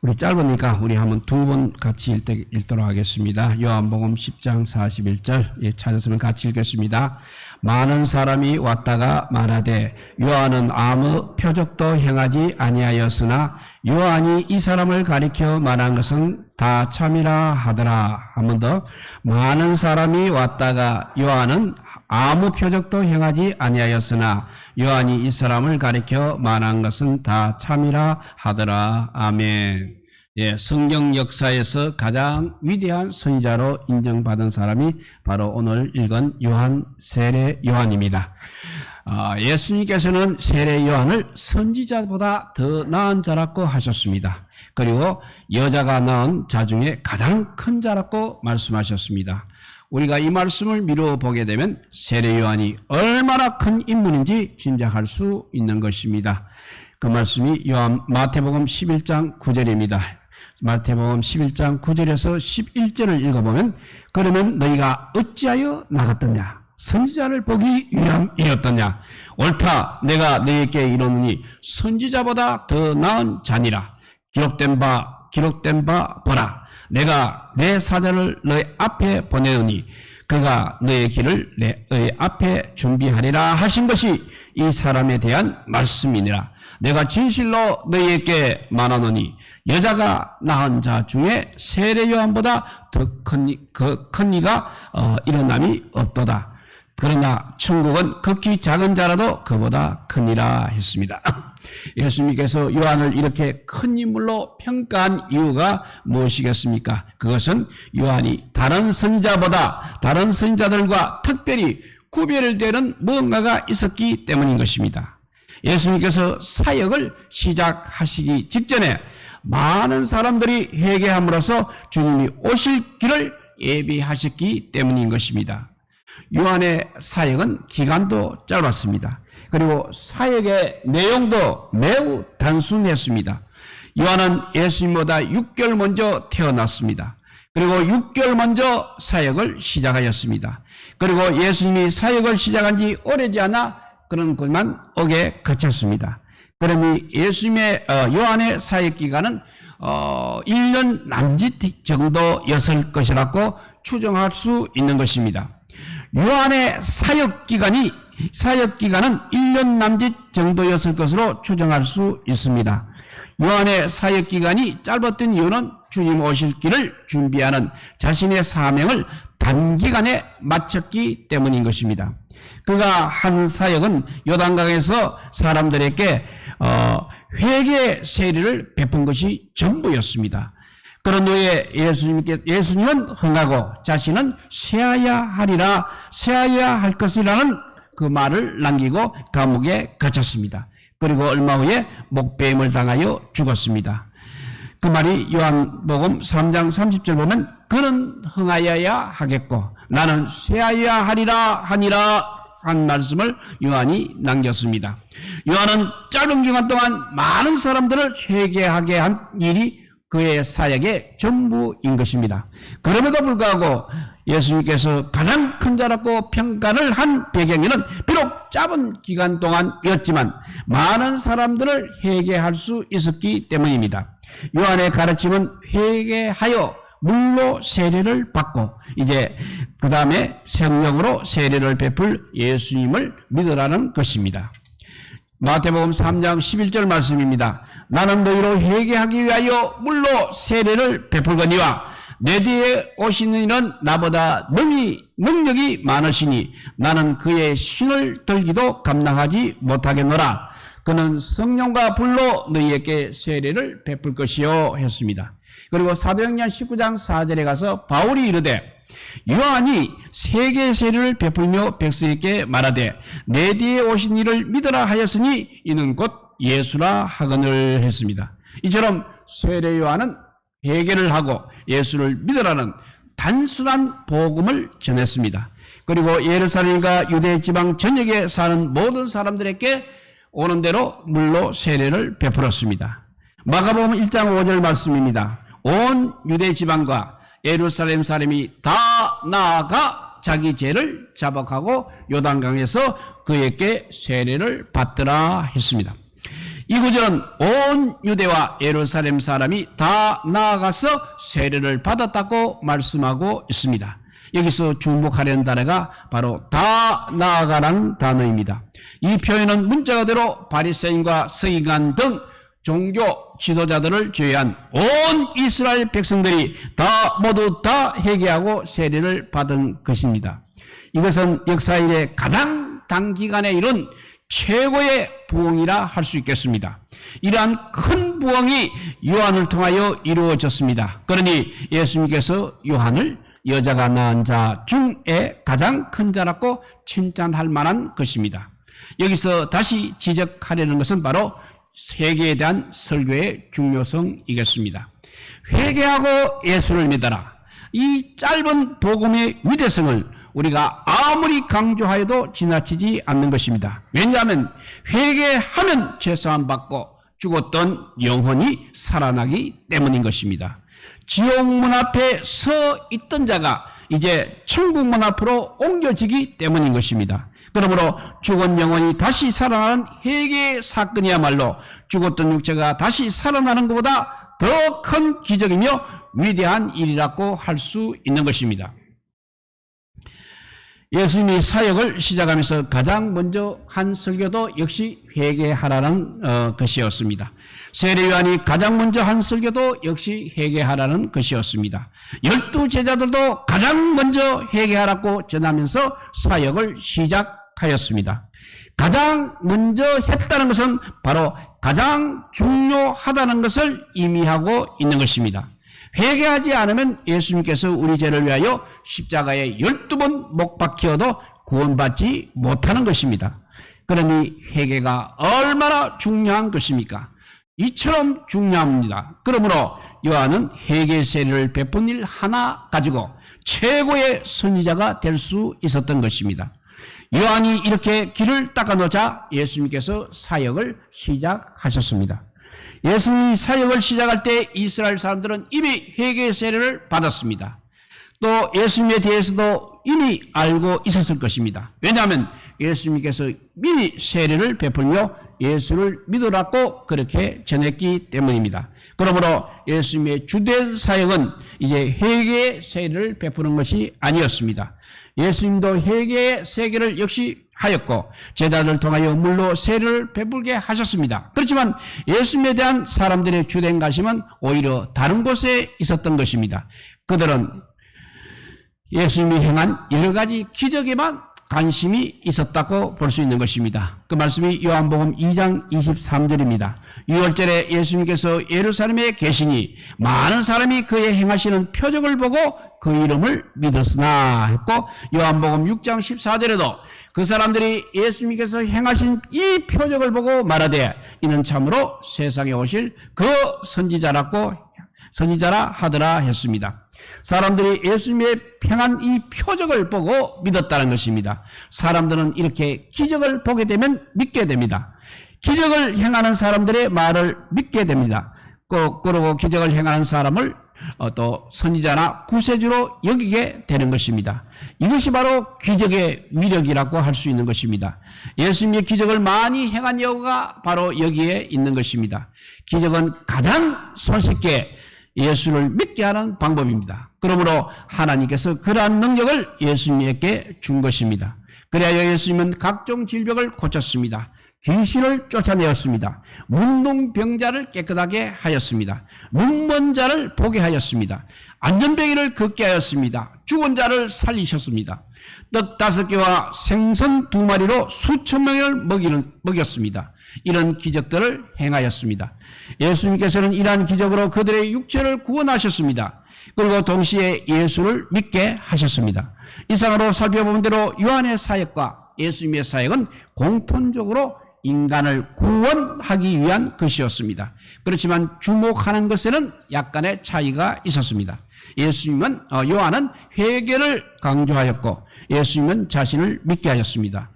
우리 짧으니까 우리 한번 두 번 같이 읽도록 하겠습니다. 요한복음 10장 41절 찾았으면 같이 읽겠습니다. 많은 사람이 왔다가 말하되 요한은 아무 표적도 행하지 아니하였으나 요한이 이 사람을 가리켜 말한 것은 다 참이라 하더라. 한 번 더. 많은 사람이 왔다가 요한은 아무 표적도 행하지 아니하였으나 요한이 이 사람을 가리켜 말한 것은 다 참이라 하더라. 아멘. 예, 성경 역사에서 가장 위대한 선지자로 인정받은 사람이 바로 오늘 읽은 세례 요한입니다. 예수님께서는 세례 요한을 선지자보다 더 나은 자라고 하셨습니다. 그리고 여자가 낳은 자 중에 가장 큰 자라고 말씀하셨습니다. 우리가 이 말씀을 미루어 보게 되면 세례 요한이 얼마나 큰 인물인지 짐작할 수 있는 것입니다. 그 말씀이 마태복음 11장 9절입니다. 마태복음 11장 9절에서 11절을 읽어보면 그러면 너희가 어찌하여 나갔더냐? 선지자를 보기 위함이었더냐? 옳다. 내가 너희에게 이르노니 선지자보다 더 나은 자니라. 기록된 바 보라. 내가 내 사자를 너희 앞에 보내오니 그가 너의 길을 너희 앞에 준비하리라 하신 것이 이 사람에 대한 말씀이니라. 내가 진실로 너희에게 말하노니 여자가 낳은 자 중에 세례 요한보다 더 큰 이가 일어남이 없도다. 그러나 천국은 극히 작은 자라도 그보다 크니라 했습니다. 예수님께서 요한을 이렇게 큰 인물로 평가한 이유가 무엇이겠습니까? 그것은 요한이 다른 선지자들과 특별히 구별되는 무언가가 있었기 때문인 것입니다. 예수님께서 사역을 시작하시기 직전에 많은 사람들이 회개함으로써 주님이 오실 길을 예비하셨기 때문인 것입니다. 요한의 사역은 기간도 짧았습니다. 그리고 사역의 내용도 매우 단순했습니다. 요한은 예수님보다 6개월 먼저 태어났습니다. 그리고 6개월 먼저 사역을 시작하였습니다. 그리고 예수님이 사역을 시작한 지 오래지 않아 그런 것만 옥에 갇혔습니다. 그러니 요한의 사역 기간은 1년 남짓 정도였을 것이라고 추정할 수 있는 것입니다. 요한의 사역 기간은 1년 남짓 정도였을 것으로 추정할 수 있습니다. 요한의 사역 기간이 짧았던 이유는 주님 오실 길을 준비하는 자신의 사명을 단기간에 마쳤기 때문인 것입니다. 그가 한 사역은 요단강에서 사람들에게 회개 세례를 베푼 것이 전부였습니다. 그런 후에 예수님은 흥하고 자신은 세아야 할 것이라는 그 말을 남기고 감옥에 갇혔습니다. 그리고 얼마 후에 목배임을 당하여 죽었습니다. 그 말이 요한복음 3장 30절 보면 그는 흥하여야 하겠고 나는 세아야 하니라 한 말씀을 요한이 남겼습니다. 요한은 짧은 기간 동안 많은 사람들을 회개하게 한 일이 그의 사역의 전부인 것입니다. 그럼에도 불구하고 예수님께서 가장 큰 자라고 평가를 한 배경에는 비록 짧은 기간 동안이었지만 많은 사람들을 회개할 수 있었기 때문입니다. 요한의 가르침은 회개하여 물로 세례를 받고 이제 그 다음에 성령으로 세례를 베풀 예수님을 믿으라는 것입니다. 마태복음 3장 11절 말씀입니다. 나는 너희로 회개하기 위하여 물로 세례를 베풀거니와 내 뒤에 오시는 이는 나보다 능력이 많으시니 나는 그의 신을 들기도 감당하지 못하겠노라. 그는 성령과 불로 너희에게 세례를 베풀 것이요 했습니다. 그리고 사도행전 19장 4절에 가서 바울이 이르되 요한이 세계 세례를 베풀며 백성에게 말하되 내 뒤에 오신 이를 믿으라 하였으니 이는 곧 예수라 하거늘 했습니다. 이처럼 세례 요한은 회개를 하고 예수를 믿으라는 단순한 복음을 전했습니다. 그리고 예루살렘과 유대 지방 전역에 사는 모든 사람들에게 오는 대로 물로 세례를 베풀었습니다. 마가복음 1장 5절 말씀입니다. 온 유대 지방과 예루살렘 사람이 다 나아가 자기 죄를 자복하고 요단강에서 그에게 세례를 받더라 했습니다. 이 구절은 온 유대와 예루살렘 사람이 다 나아가서 세례를 받았다고 말씀하고 있습니다. 여기서 주목하려는 단어가 바로 다 나아가라는 단어입니다. 이 표현은 문자 그대로 바리새인과 서기관 등 종교 지도자들을 제외한 온 이스라엘 백성들이 모두 다 회개하고 세례를 받은 것입니다. 이것은 역사 이래 가장 단기간에 이룬 최고의 부흥이라 할 수 있겠습니다. 이러한 큰 부흥이 요한을 통하여 이루어졌습니다. 그러니 예수님께서 요한을 여자가 낳은 자 중에 가장 큰 자라고 칭찬할 만한 것입니다. 여기서 다시 지적하려는 것은 바로 회개에 대한 설교의 중요성이겠습니다. 회개하고 예수를 믿어라. 이 짧은 복음의 위대성을 우리가 아무리 강조하여도 지나치지 않는 것입니다. 왜냐하면 회개하면 죄사함 받고 죽었던 영혼이 살아나기 때문인 것입니다. 지옥문 앞에 서 있던 자가 이제 천국문 앞으로 옮겨지기 때문인 것입니다. 그러므로 죽은 영혼이 다시 살아나는 회개의 사건이야말로 죽었던 육체가 다시 살아나는 것보다 더 큰 기적이며 위대한 일이라고 할 수 있는 것입니다. 예수님이 사역을 시작하면서 가장 먼저 한 설교도 역시 회개하라는 것이었습니다. 세례요한이 가장 먼저 한 설교도 역시 회개하라는 것이었습니다. 12 제자들도 가장 먼저 회개하라고 전하면서 사역을 시작하였습니다. 가장 먼저 했다는 것은 바로 가장 중요하다는 것을 의미하고 있는 것입니다. 회개하지 않으면 예수님께서 우리 죄를 위하여 십자가에 12번 못 박히어도 구원받지 못하는 것입니다. 그러니 회개가 얼마나 중요한 것입니까? 이처럼 중요합니다. 그러므로 요한은 회개 세례를 베푼 일 하나 가지고 최고의 선지자가 될 수 있었던 것입니다. 요한이 이렇게 길을 닦아놓자 예수님께서 사역을 시작하셨습니다. 예수님이 사역을 시작할 때 이스라엘 사람들은 이미 회개 세례를 받았습니다. 또 예수님에 대해서도 이미 알고 있었을 것입니다. 왜냐하면 예수님께서 이미 세례를 베풀며 예수를 믿으라고 그렇게 전했기 때문입니다. 그러므로 예수님의 주된 사역은 이제 회개의 세례를 베푸는 것이 아니었습니다. 예수님도 회개의 세계를 역시 하였고 제자들을 통하여 물로 세례를 베풀게 하셨습니다. 그렇지만 예수님에 대한 사람들의 주된 관심은 오히려 다른 곳에 있었던 것입니다. 그들은 예수님이 행한 여러 가지 기적에만 관심이 있었다고 볼 수 있는 것입니다. 그 말씀이 요한복음 2장 23절입니다. 6월절에 예수님께서 예루살렘에 계시니 많은 사람이 그의 행하시는 표적을 보고 그 이름을 믿었으나 했고, 요한복음 6장 14절에도 그 사람들이 예수님께서 행하신 이 표적을 보고 말하되 이는 참으로 세상에 오실 그 선지자라 하더라 했습니다. 사람들이 예수님의 행한 이 표적을 보고 믿었다는 것입니다. 사람들은 이렇게 기적을 보게 되면 믿게 됩니다. 기적을 행하는 사람들의 말을 믿게 됩니다. 그리고 기적을 행하는 사람을 또 선지자나 구세주로 여기게 되는 것입니다. 이것이 바로 기적의 위력이라고 할 수 있는 것입니다. 예수님의 기적을 많이 행한 이유가 바로 여기에 있는 것입니다. 기적은 가장 손쉽게 예수를 믿게 하는 방법입니다. 그러므로 하나님께서 그러한 능력을 예수님에게 준 것입니다. 그래야 예수님은 각종 질병을 고쳤습니다. 귀신을 쫓아내었습니다. 문둥병자를 깨끗하게 하였습니다. 눈먼 자를 보게 하였습니다. 안전병이를 걷게 하였습니다. 죽은 자를 살리셨습니다. 떡 5개와 생선 2마리로 수천 명을 먹였습니다. 이런 기적들을 행하였습니다. 예수님께서는 이러한 기적으로 그들의 육체를 구원하셨습니다. 그리고 동시에 예수를 믿게 하셨습니다. 이상으로 살펴본 대로 요한의 사역과 예수님의 사역은 공통적으로 인간을 구원하기 위한 것이었습니다. 그렇지만 주목하는 것에는 약간의 차이가 있었습니다. 요한은 회개를 강조하였고 예수님은 자신을 믿게 하였습니다.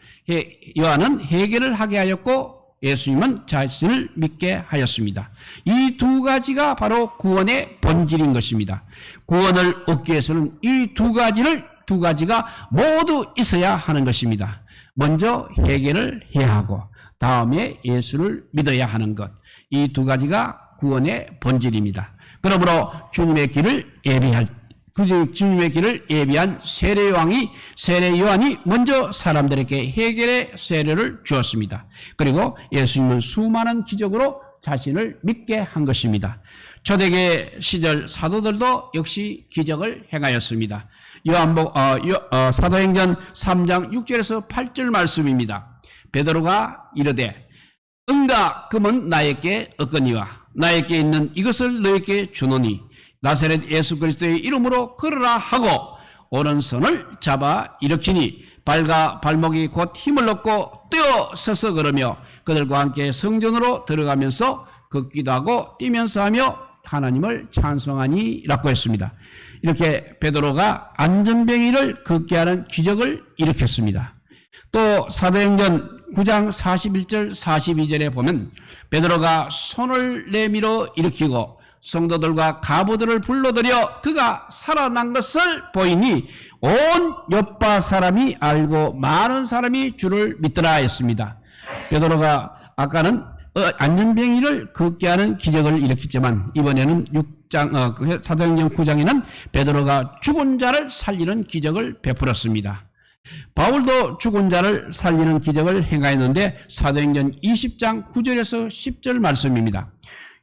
요한은 회개를 하게 하였고 예수님은 자신을 믿게 하였습니다. 이 두 가지가 바로 구원의 본질인 것입니다. 구원을 얻기 위해서는 이 두 가지가 모두 있어야 하는 것입니다. 먼저 회개를 해야 하고 다음에 예수를 믿어야 하는 것. 이 두 가지가 구원의 본질입니다. 그러므로 주님의 길을 예비한 세례 요한이 먼저 사람들에게 해결의 세례를 주었습니다. 그리고 예수님은 수많은 기적으로 자신을 믿게 한 것입니다. 초대교회 시절 사도들도 역시 기적을 행하였습니다. 사도행전 3장 6절에서 8절 말씀입니다. 베드로가 이르되 은과 금은 나에게 없거니와 나에게 있는 이것을 너에게 주노니 나사렛 예수 그리스도의 이름으로 걸으라 하고 오른손을 잡아 일으키니 발과 발목이 곧 힘을 얻고 뛰어 서서 걸으며 그들과 함께 성전으로 들어가면서 걷기도 하고 뛰면서 하며 하나님을 찬송하니라고 했습니다. 이렇게 베드로가 안전뱅이를 걷게 하는 기적을 일으켰습니다. 또 사도행전 9장 41절 42절에 보면 베드로가 손을 내밀어 일으키고 성도들과 가부들을 불러들여 그가 살아난 것을 보이니 온 요파 사람이 알고 많은 사람이 주를 믿더라 했습니다. 베드로가 아까는 안전뱅이를 걷게 하는 기적을 일으켰지만 이번에는 사도행전 9장에는 베드로가 죽은 자를 살리는 기적을 베풀었습니다. 바울도 죽은 자를 살리는 기적을 행하였는데 사도행전 20장 9절에서 10절 말씀입니다.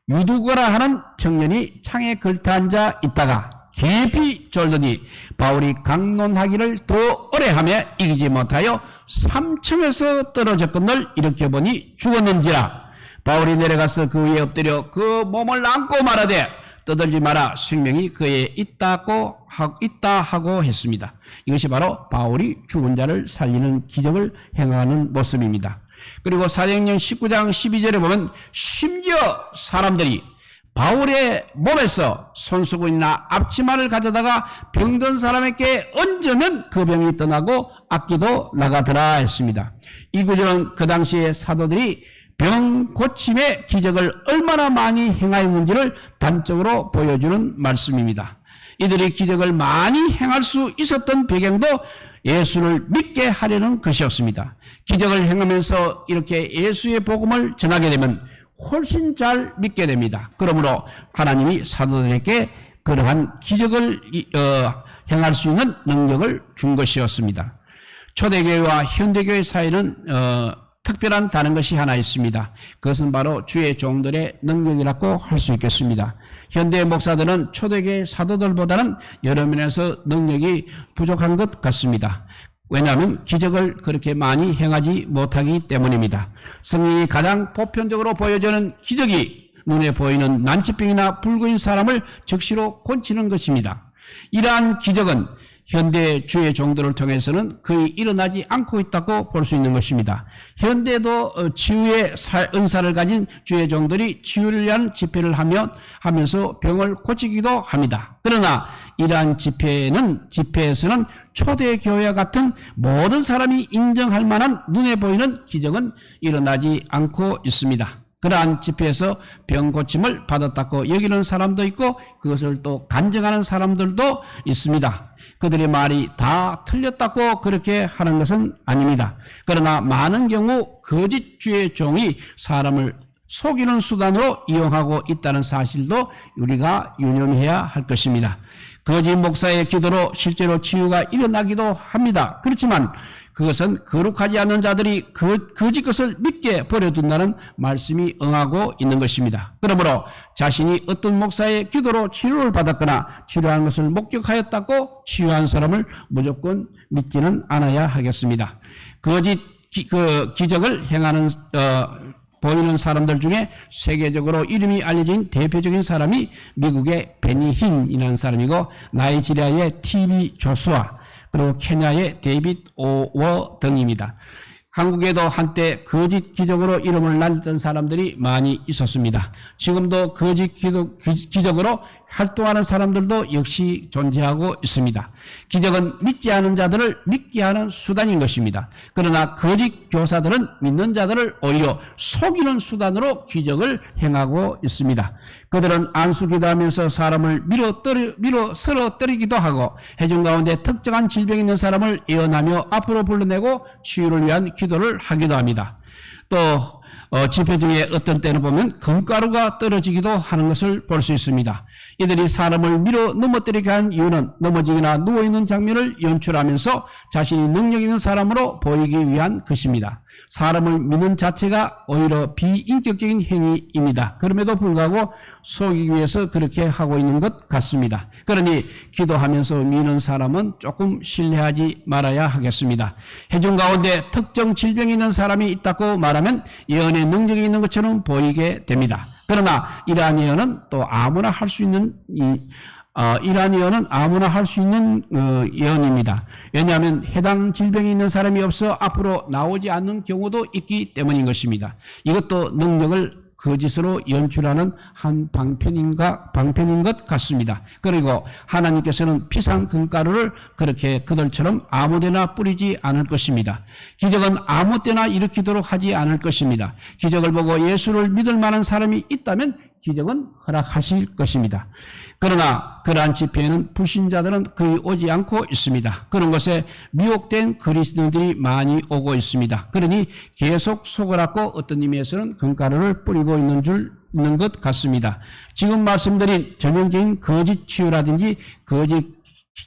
유두거라 하는 청년이 창에 걸터 앉아 있다가 깊이 졸더니 바울이 강론하기를 더 오래 하며 이기지 못하여 3층에서 떨어졌건을 일으켜보니 죽었는지라. 바울이 내려가서 그 위에 엎드려 그 몸을 안고 말하되 떠들지 마라 생명이 그에 있다 하고 했습니다. 이것이 바로 바울이 죽은 자를 살리는 기적을 행하는 모습입니다. 그리고 사도행전 19장 12절에 보면 심지어 사람들이 바울의 몸에서 손수건이나 앞치마를 가져다가 병든 사람에게 얹으면 그 병이 떠나고 악기도 나가더라 했습니다. 이 구절은 그 당시에 사도들이 병 고침의 기적을 얼마나 많이 행하였는지를 단적으로 보여주는 말씀입니다. 이들이 기적을 많이 행할 수 있었던 배경도 예수를 믿게 하려는 것이었습니다. 기적을 행하면서 이렇게 예수의 복음을 전하게 되면 훨씬 잘 믿게 됩니다. 그러므로 하나님이 사도들에게 그러한 기적을 행할 수 있는 능력을 준 것이었습니다. 초대교회와 현대교회 사이는 특별한 다른 것이 하나 있습니다. 그것은 바로 주의 종들의 능력이라고 할 수 있겠습니다. 현대 목사들은 초대교회 사도들보다는 여러 면에서 능력이 부족한 것 같습니다. 왜냐하면 기적을 그렇게 많이 행하지 못하기 때문입니다. 성경이 가장 보편적으로 보여주는 기적이 눈에 보이는 난치병이나 불구인 사람을 즉시로 고치는 것입니다. 이러한 기적은 현대 주의 종들을 통해서는 거의 일어나지 않고 있다고 볼 수 있는 것입니다. 현대도 치유의 은사를 가진 주의 종들이 치유를 위한 집회를 하면서 병을 고치기도 합니다. 그러나 이러한 집회에서는 초대교회와 같은 모든 사람이 인정할 만한 눈에 보이는 기적은 일어나지 않고 있습니다. 그러한 집회에서 병 고침을 받았다고 여기는 사람도 있고 그것을 또 간증하는 사람들도 있습니다. 그들의 말이 다 틀렸다고 그렇게 하는 것은 아닙니다. 그러나 많은 경우 거짓 주의 종이 사람을 속이는 수단으로 이용하고 있다는 사실도 우리가 유념해야 할 것입니다. 거짓 목사의 기도로 실제로 치유가 일어나기도 합니다. 그렇지만 그것은 거룩하지 않는 자들이 거짓 것을 믿게 버려둔다는 말씀이 응하고 있는 것입니다. 그러므로 자신이 어떤 목사의 기도로 치료를 받았거나 치료한 것을 목격하였다고 치유한 사람을 무조건 믿지는 않아야 하겠습니다. 거짓 기적을 행하는 보이는 사람들 중에 세계적으로 이름이 알려진 대표적인 사람이 미국의 베니 힌이라는 사람이고 나이지리아의 TV 조수아 그리고 케냐의 데이빗 오워 등입니다. 한국에도 한때 거짓 기적으로 이름을 날렸던 사람들이 많이 있었습니다. 지금도 거짓 기적으로 활동하는 사람들도 역시 존재하고 있습니다. 기적은 믿지 않은 자들을 믿게 하는 수단인 것입니다. 그러나 거짓 교사들은 믿는 자들을 오히려 속이는 수단으로 기적을 행하고 있습니다. 그들은 안수기도하면서 사람을 밀어 쓰러뜨리기도 하고 회중 가운데 특정한 질병이 있는 사람을 예언하며 앞으로 불러내고 치유를 위한 기도를 하기도 합니다. 또 집회 중에 어떤 때는 보면 금가루가 떨어지기도 하는 것을 볼 수 있습니다. 이들이 사람을 밀어 넘어뜨리게 한 이유는 넘어지거나 누워있는 장면을 연출하면서 자신이 능력 있는 사람으로 보이기 위한 것입니다. 사람을 미는 자체가 오히려 비인격적인 행위입니다. 그럼에도 불구하고 속이기 위해서 그렇게 하고 있는 것 같습니다. 그러니 기도하면서 미는 사람은 조금 신뢰하지 말아야 하겠습니다. 회중 가운데 특정 질병이 있는 사람이 있다고 말하면 예언의 능력이 있는 것처럼 보이게 됩니다. 그러나 이러한 예언은 또 아무나 할 수 있는 이러한 예언은 아무나 할 수 있는 예언입니다. 왜냐하면 해당 질병이 있는 사람이 없어 앞으로 나오지 않는 경우도 있기 때문인 것입니다. 이것도 능력을 거짓으로 연출하는 한 방편인 것 같습니다. 그리고 하나님께서는 피상 금가루를 그렇게 그들처럼 아무데나 뿌리지 않을 것입니다. 기적은 아무 때나 일으키도록 하지 않을 것입니다. 기적을 보고 예수를 믿을 만한 사람이 있다면 기적은 허락하실 것입니다. 그러나 그러한 집회에는 불신자들은 거의 오지 않고 있습니다. 그런 것에 미혹된 그리스도인들이 많이 오고 있습니다. 그러니 계속 속을 앓고 어떤 의미에서는 금가루를 뿌리고 있는 것 같습니다. 지금 말씀드린 전형적인 거짓 치유라든지 거짓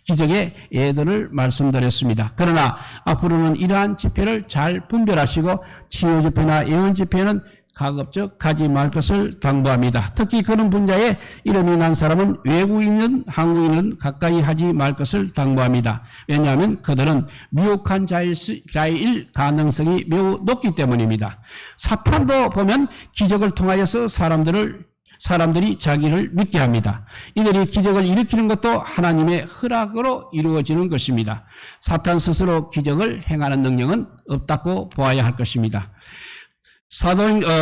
기적의 예들을 말씀드렸습니다. 그러나 앞으로는 이러한 집회를 잘 분별하시고 치유 집회나 예언 집회는 가급적 가지 말 것을 당부합니다. 특히 그런 분야에 이름이 난 사람은 외국인은 한국인은 가까이 하지 말 것을 당부합니다. 왜냐하면 그들은 미혹한 자일 가능성이 매우 높기 때문입니다. 사탄도 보면 기적을 통하여서 사람들이 자기를 믿게 합니다. 이들이 기적을 일으키는 것도 하나님의 허락으로 이루어지는 것입니다. 사탄 스스로 기적을 행하는 능력은 없다고 보아야 할 것입니다.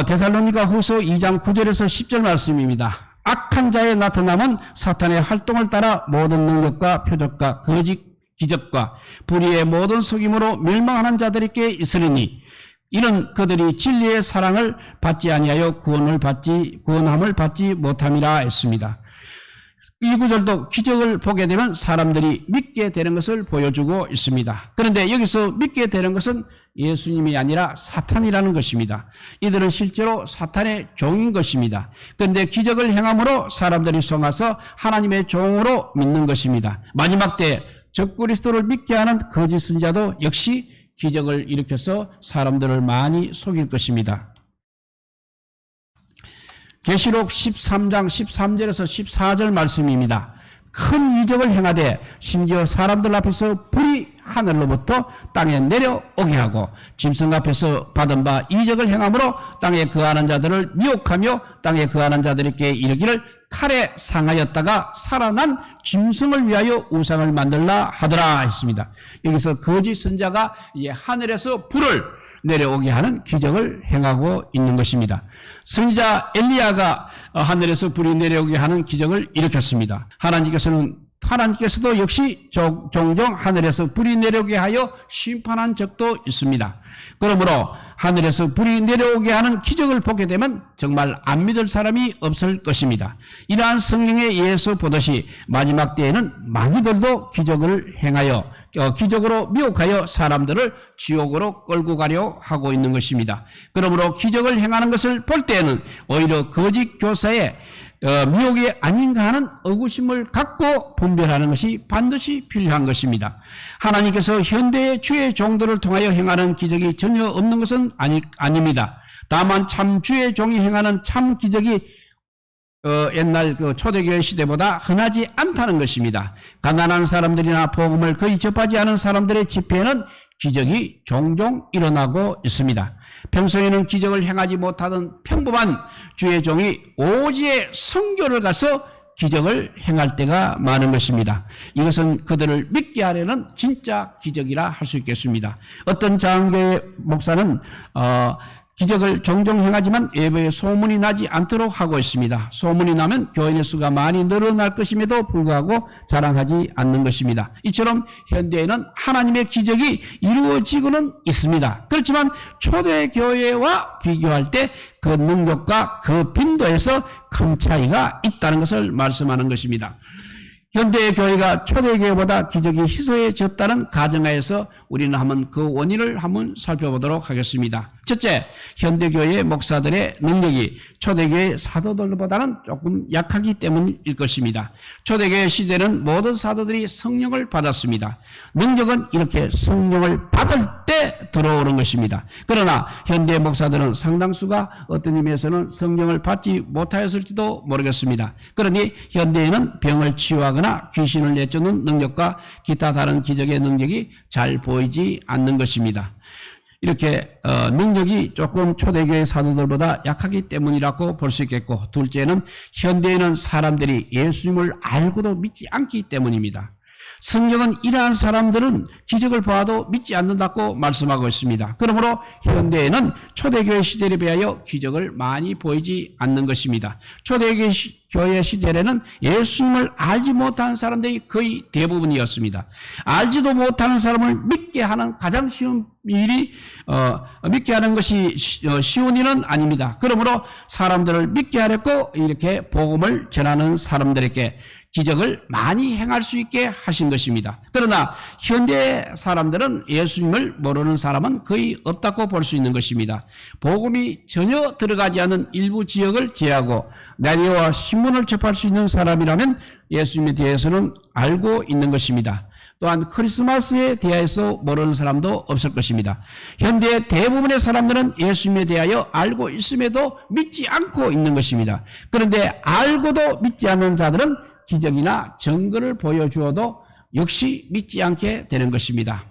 데살로니가 후서 2장 9절에서 10절 말씀입니다. 악한 자의 나타남은 사탄의 활동을 따라 모든 능력과 표적과 거짓 기적과 불의의 모든 속임으로 멸망하는 자들에게 있으리니 이는 그들이 진리의 사랑을 받지 아니하여 구원함을 받지 못함이라 했습니다. 이 구절도 기적을 보게 되면 사람들이 믿게 되는 것을 보여주고 있습니다. 그런데 여기서 믿게 되는 것은 예수님이 아니라 사탄이라는 것입니다. 이들은 실제로 사탄의 종인 것입니다. 그런데 기적을 행함으로 사람들이 속아서 하나님의 종으로 믿는 것입니다. 마지막 때 적그리스도를 믿게 하는 거짓 선자도 역시 기적을 일으켜서 사람들을 많이 속일 것입니다. 계시록 13장 13절에서 14절 말씀입니다. 큰 이적을 행하되 심지어 사람들 앞에서 불이 하늘로부터 땅에 내려오게 하고 짐승 앞에서 받은 바 이적을 행함으로 땅에 거하는 자들을 미혹하며 땅에 거하는 자들에게 이르기를 칼에 상하였다가 살아난 짐승을 위하여 우상을 만들라 하더라 했습니다. 여기서 거짓 선자가 하늘에서 불을 내려오게 하는 기적을 행하고 있는 것입니다. 선지자 엘리야가 하늘에서 불이 내려오게 하는 기적을 일으켰습니다. 하나님께서도 역시 종종 하늘에서 불이 내려오게 하여 심판한 적도 있습니다. 그러므로 하늘에서 불이 내려오게 하는 기적을 보게 되면 정말 안 믿을 사람이 없을 것입니다. 이러한 성경에 의해서 보듯이 마지막 때에는 마귀들도 기적을 행하여 기적으로 미혹하여 사람들을 지옥으로 끌고 가려 하고 있는 것입니다. 그러므로 기적을 행하는 것을 볼 때에는 오히려 거짓 교사의 미혹이 아닌가 하는 의구심을 갖고 분별하는 것이 반드시 필요한 것입니다. 하나님께서 현대의 주의 종들을 통하여 행하는 기적이 전혀 없는 것은 아닙니다. 다만 참 주의 종이 행하는 참 기적이 옛날 초대교회 시대보다 흔하지 않다는 것입니다. 가난한 사람들이나 복음을 거의 접하지 않은 사람들의 집회에는 기적이 종종 일어나고 있습니다. 평소에는 기적을 행하지 못하던 평범한 주의 종이 오지의 선교를 가서 기적을 행할 때가 많은 것입니다. 이것은 그들을 믿게 하려는 진짜 기적이라 할 수 있겠습니다. 어떤 장교회 목사는 기적을 종종 행하지만 예배에 소문이 나지 않도록 하고 있습니다. 소문이 나면 교인의 수가 많이 늘어날 것임에도 불구하고 자랑하지 않는 것입니다. 이처럼 현대에는 하나님의 기적이 이루어지고는 있습니다. 그렇지만 초대교회와 비교할 때 그 능력과 그 빈도에서 큰 차이가 있다는 것을 말씀하는 것입니다. 현대의 교회가 초대교회보다 기적이 희소해졌다는 가정하에서 우리는 한번 그 원인을 한번 살펴보도록 하겠습니다. 첫째, 현대교회 목사들의 능력이 초대교회 사도들보다는 조금 약하기 때문일 것입니다. 초대교회 시대는 모든 사도들이 성령을 받았습니다. 능력은 이렇게 성령을 받을 때 들어오는 것입니다. 그러나 현대 목사들은 상당수가 어떤 의미에서는 성령을 받지 못하였을지도 모르겠습니다. 그러니 현대에는 병을 치유하거나 귀신을 내쫓는 능력과 기타 다른 기적의 능력이 잘 보이지 않는 것입니다. 이렇게 능력이 조금 초대교회 사도들보다 약하기 때문이라고 볼 수 있겠고, 둘째는 현대에는 사람들이 예수님을 알고도 믿지 않기 때문입니다. 성경은 이러한 사람들은 기적을 봐도 믿지 않는다고 말씀하고 있습니다. 그러므로 현대에는 초대교회 시대에 비하여 기적을 많이 보이지 않는 것입니다. 초대교회 시대에는 예수님을 알지 못하는 사람들이 거의 대부분이었습니다. 알지도 못하는 사람을 믿게 하는 가장 쉬운 일이 믿게 하는 것이 쉬운 일은 아닙니다. 그러므로 사람들을 믿게 하려고 이렇게 복음을 전하는 사람들에게 기적을 많이 행할 수 있게 하신 것입니다. 그러나 현대 사람들은 예수님을 모르는 사람은 거의 없다고 볼 수 있는 것입니다. 복음이 전혀 들어가지 않은 일부 지역을 제외하고 라디오와 신문을 접할 수 있는 사람이라면 예수님에 대해서는 알고 있는 것입니다. 또한 크리스마스에 대해서 모르는 사람도 없을 것입니다. 현대 대부분의 사람들은 예수님에 대하여 알고 있음에도 믿지 않고 있는 것입니다. 그런데 알고도 믿지 않는 자들은 기적이나 증거를 보여주어도 역시 믿지 않게 되는 것입니다.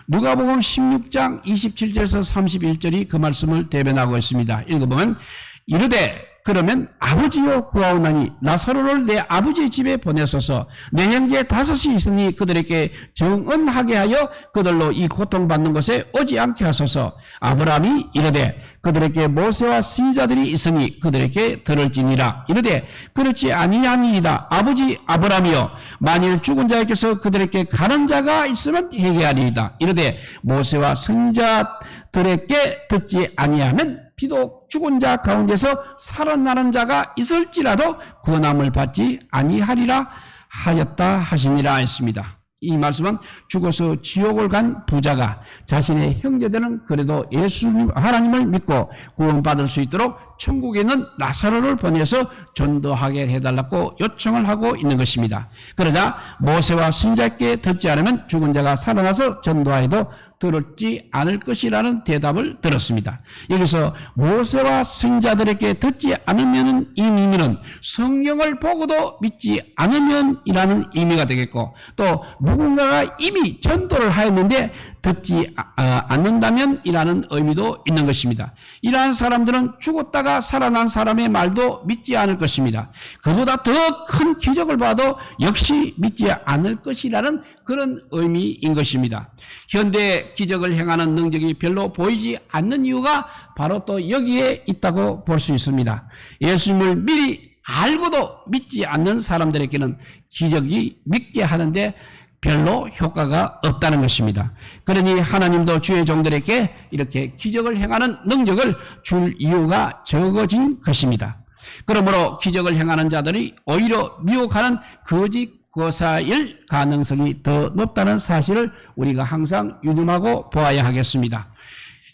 누가복음 16장 27절에서 31절이 그 말씀을 대변하고 있습니다. 읽어보면 이르되 그러면 아버지여 구하오나니 나사로를 내 아버지의 집에 보내소서. 내 형제 5이 있으니 그들에게 정언하게 하여 그들로 이 고통받는 곳에 오지 않게 하소서. 아브라함이 이르되 그들에게 모세와 선지자들이 있으니 그들에게 들을지니라. 이르되 그렇지 아니하니이다. 아버지 아브라함이여 만일 죽은 자에게서 그들에게 가는 자가 있으면 회개하리이다. 이르되 모세와 선지자들에게 듣지 아니하면 비록 죽은 자 가운데서 살아나는 자가 있을지라도 구원함을 받지 아니하리라 하였다 하시니라 했습니다. 이 말씀은 죽어서 지옥을 간 부자가 자신의 형제들은 그래도 예수님 하나님을 믿고 구원받을 수 있도록 천국에 있는 나사로를 보내서 전도하게 해달라고 요청을 하고 있는 것입니다. 그러자 모세와 선지자께 듣지 않으면 죽은 자가 살아나서 전도하여도 들었지 않을 것이라는 대답을 들었습니다. 여기서 모세와 선지자들에게 듣지 않으면 이 의미는 성경을 보고도 믿지 않으면이라는 의미가 되겠고, 또 누군가가 이미 전도를 하였는데 듣지 않는다면 이라는 의미도 있는 것입니다. 이러한 사람들은 죽었다가 살아난 사람의 말도 믿지 않을 것입니다. 그보다 더 큰 기적을 봐도 역시 믿지 않을 것이라는 그런 의미인 것입니다. 현대 기적을 행하는 능력이 별로 보이지 않는 이유가 바로 또 여기에 있다고 볼 수 있습니다. 예수님을 미리 알고도 믿지 않는 사람들에게는 기적이 믿게 하는데 별로 효과가 없다는 것입니다. 그러니 하나님도 주의 종들에게 이렇게 기적을 행하는 능력을 줄 이유가 적어진 것입니다. 그러므로 기적을 행하는 자들이 오히려 미혹하는 거짓 교사일 가능성이 더 높다는 사실을 우리가 항상 유념하고 보아야 하겠습니다.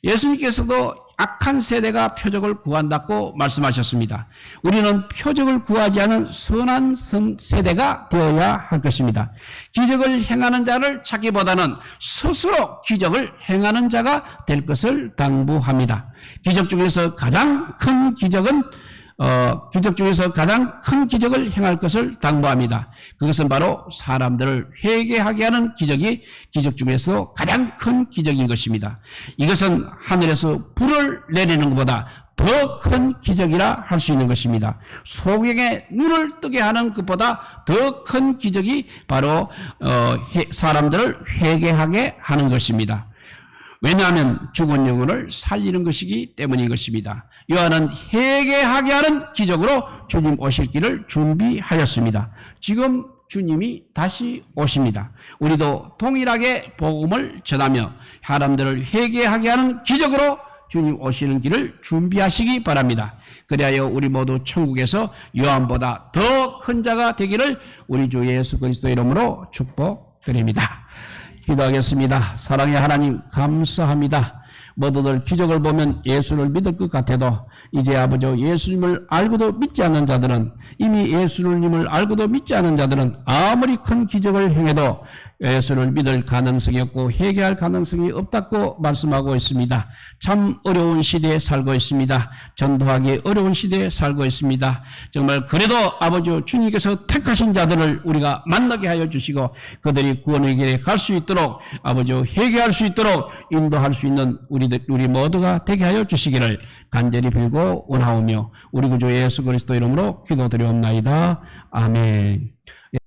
예수님께서도 악한 세대가 표적을 구한다고 말씀하셨습니다. 우리는 표적을 구하지 않은 선한 세대가 되어야 할 것입니다. 기적을 행하는 자를 찾기보다는 스스로 기적을 행하는 자가 될 것을 당부합니다. 기적 중에서 가장 큰 기적은 기적을 행할 것을 당부합니다. 그것은 바로 사람들을 회개하게 하는 기적이 기적 중에서 가장 큰 기적인 것입니다. 이것은 하늘에서 불을 내리는 것보다 더 큰 기적이라 할 수 있는 것입니다. 소경의 눈을 뜨게 하는 것보다 더 큰 기적이 바로 사람들을 회개하게 하는 것입니다. 왜냐하면 죽은 영혼을 살리는 것이기 때문인 것입니다. 요한은 회개하게 하는 기적으로 주님 오실 길을 준비하였습니다. 지금 주님이 다시 오십니다. 우리도 동일하게 복음을 전하며 사람들을 회개하게 하는 기적으로 주님 오시는 길을 준비하시기 바랍니다. 그리하여 우리 모두 천국에서 요한보다 더 큰 자가 되기를 우리 주 예수 그리스도 이름으로 축복드립니다. 기도하겠습니다. 사랑의 하나님 감사합니다. 모두들 기적을 보면 예수를 믿을 것 같아도 이제 아버지 예수님을 알고도 믿지 않는 자들은, 이미 예수님을 알고도 믿지 않는 자들은 아무리 큰 기적을 행해도 예수를 믿을 가능성이 없고 회개할 가능성이 없다고 말씀하고 있습니다. 참 어려운 시대에 살고 있습니다. 전도하기 어려운 시대에 살고 있습니다. 정말 그래도 아버지 주님께서 택하신 자들을 우리가 만나게 하여 주시고 그들이 구원의 길에 갈 수 있도록 아버지 회개할 수 있도록 인도할 수 있는 우리 모두가 되게 하여 주시기를 간절히 빌고 원하오며 우리 구주 예수 그리스도 이름으로 기도드리옵나이다. 아멘.